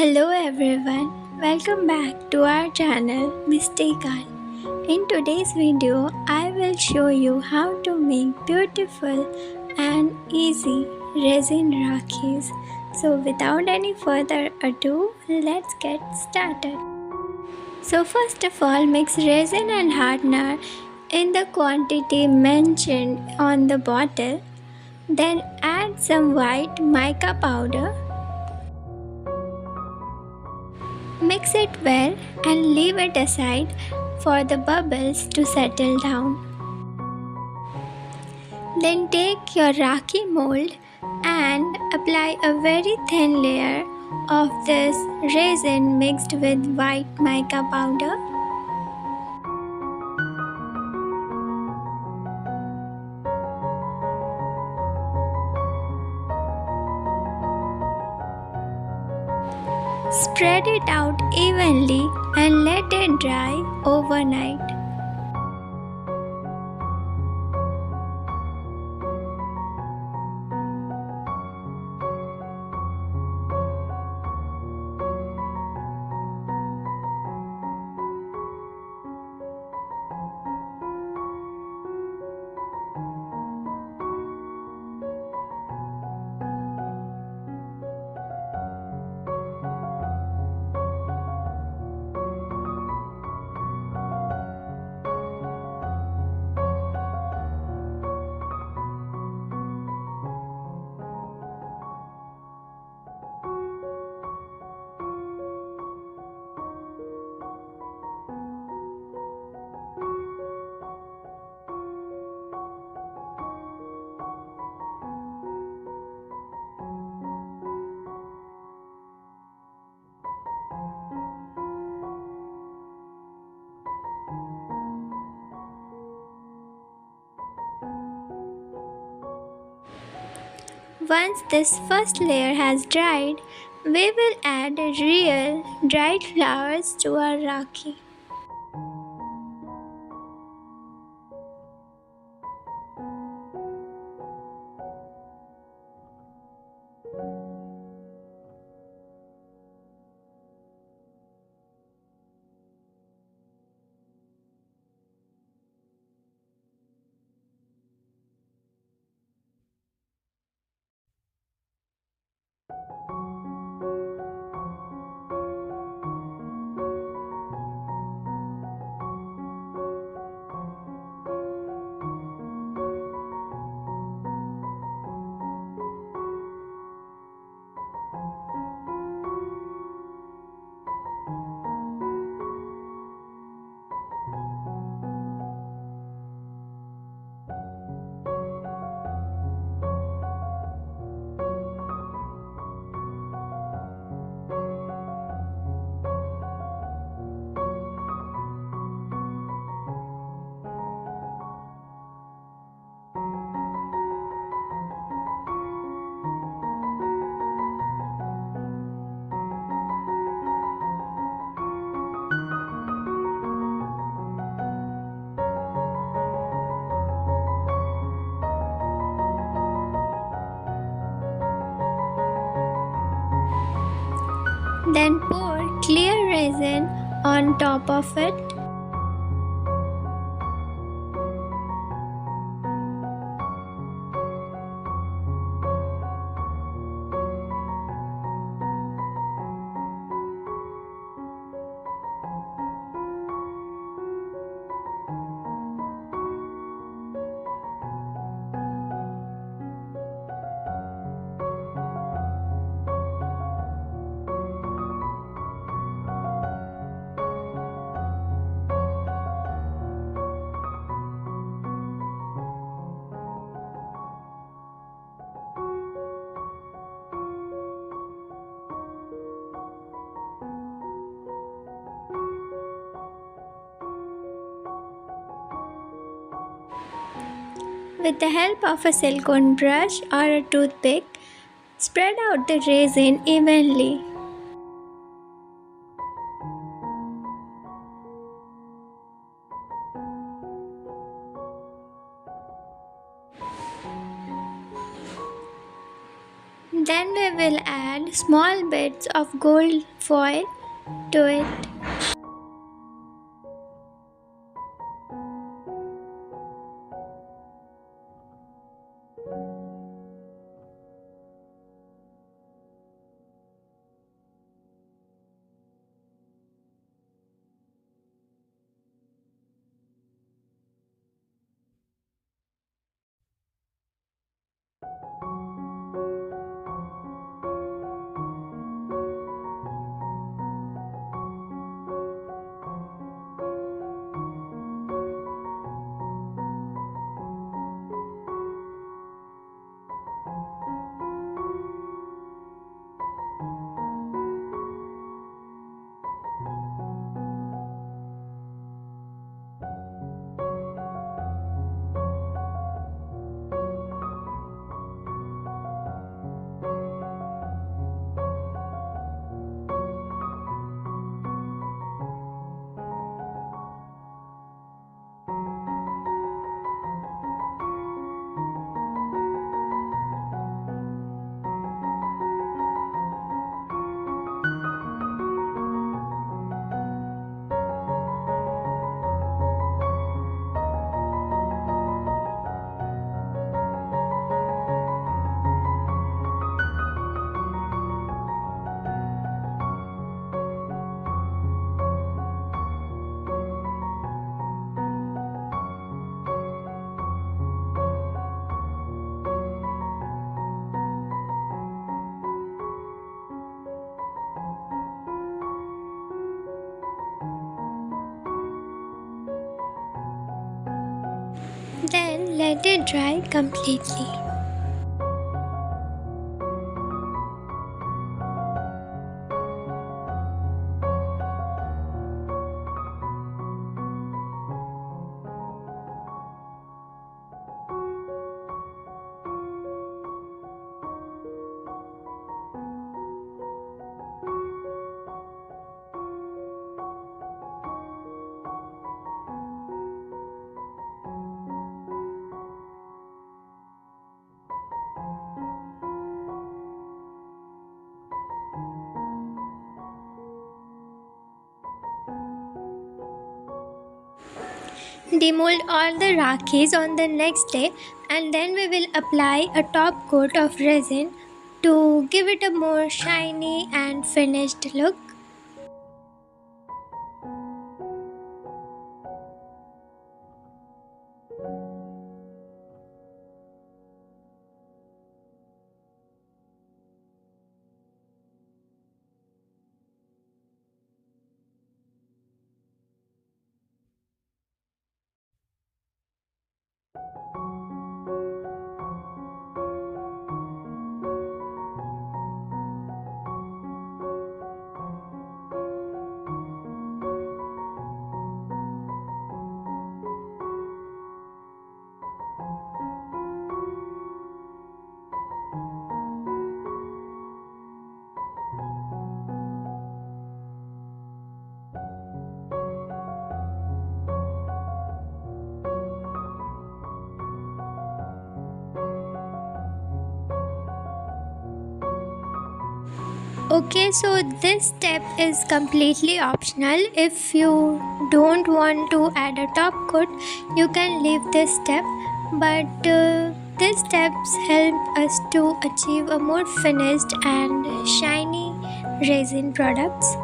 Hello everyone, welcome back to our channel Mystical. In today's video, I will show you how to make beautiful and easy resin rakhis. So without any further ado, let's get started. So first of all, mix resin and hardener in the quantity mentioned on the bottle. Then add some white mica powder. Mix it well and leave it aside for the bubbles to settle down. Then take your rakhi mold and apply a very thin layer of this resin mixed with white mica powder. Spread it out evenly and let it dry overnight. Once this first layer has dried, we will add real dried flowers to our rakhi. Then pour clear resin on top of it. With the help of a silicone brush or a toothpick, spread out the resin evenly. Then we will add add small bits of gold foil to it. Then let it dry completely. Demold all the rakhis on the next day, and then we will apply a top coat of resin to give it a more shiny and finished look. Okay, so this step is completely optional. If you don't want to add a top coat, you can leave this step. But these steps help us to achieve a more finished and shiny resin products.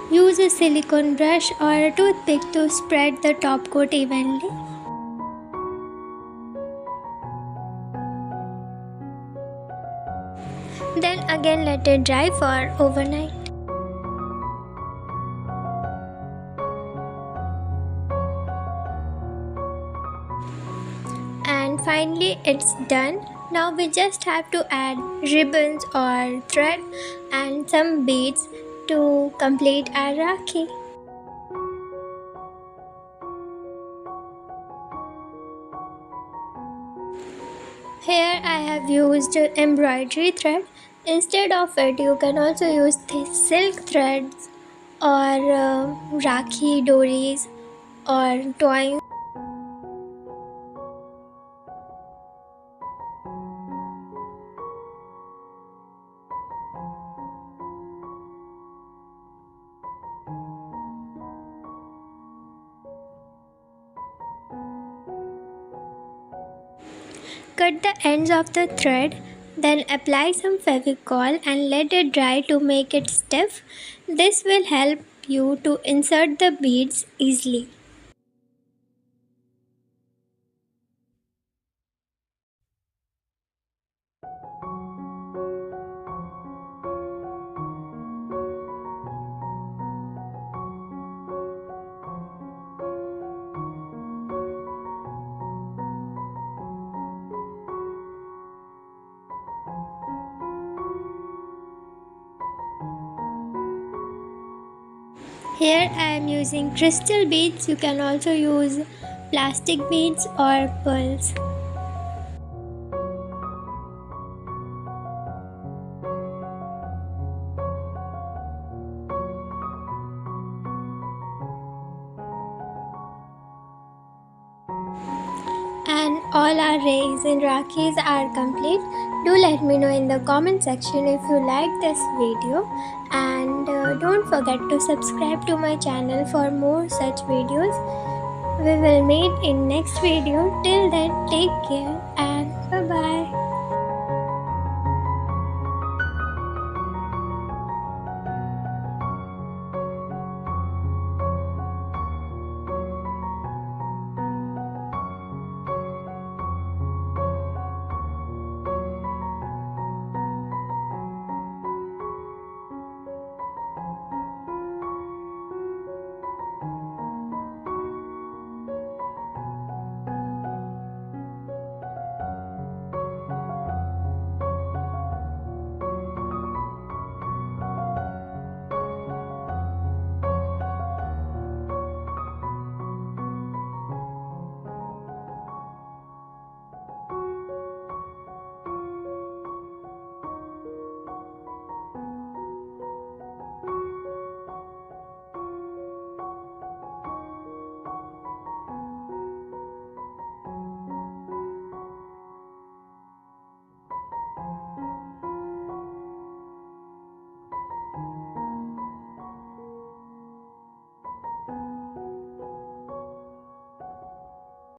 Use a silicone brush or a toothpick to spread the top coat evenly. Then again let it dry for overnight. And finally it's done. Now we just have to add ribbons or thread and some beads to complete our rakhi. Here I have used embroidery thread. Instead of it, you can also use silk threads or rakhi dories or twine. Cut the ends of the thread, then apply some fevicol and let it dry to make it stiff. This will help you to insert the beads easily. Here I am using crystal beads. You can also use plastic beads or pearls. And all our resin rakhis are complete. Do let me know in the comment section if you like this video, and don't forget to subscribe to my channel for more such videos. We will meet in next video. Till then, take care and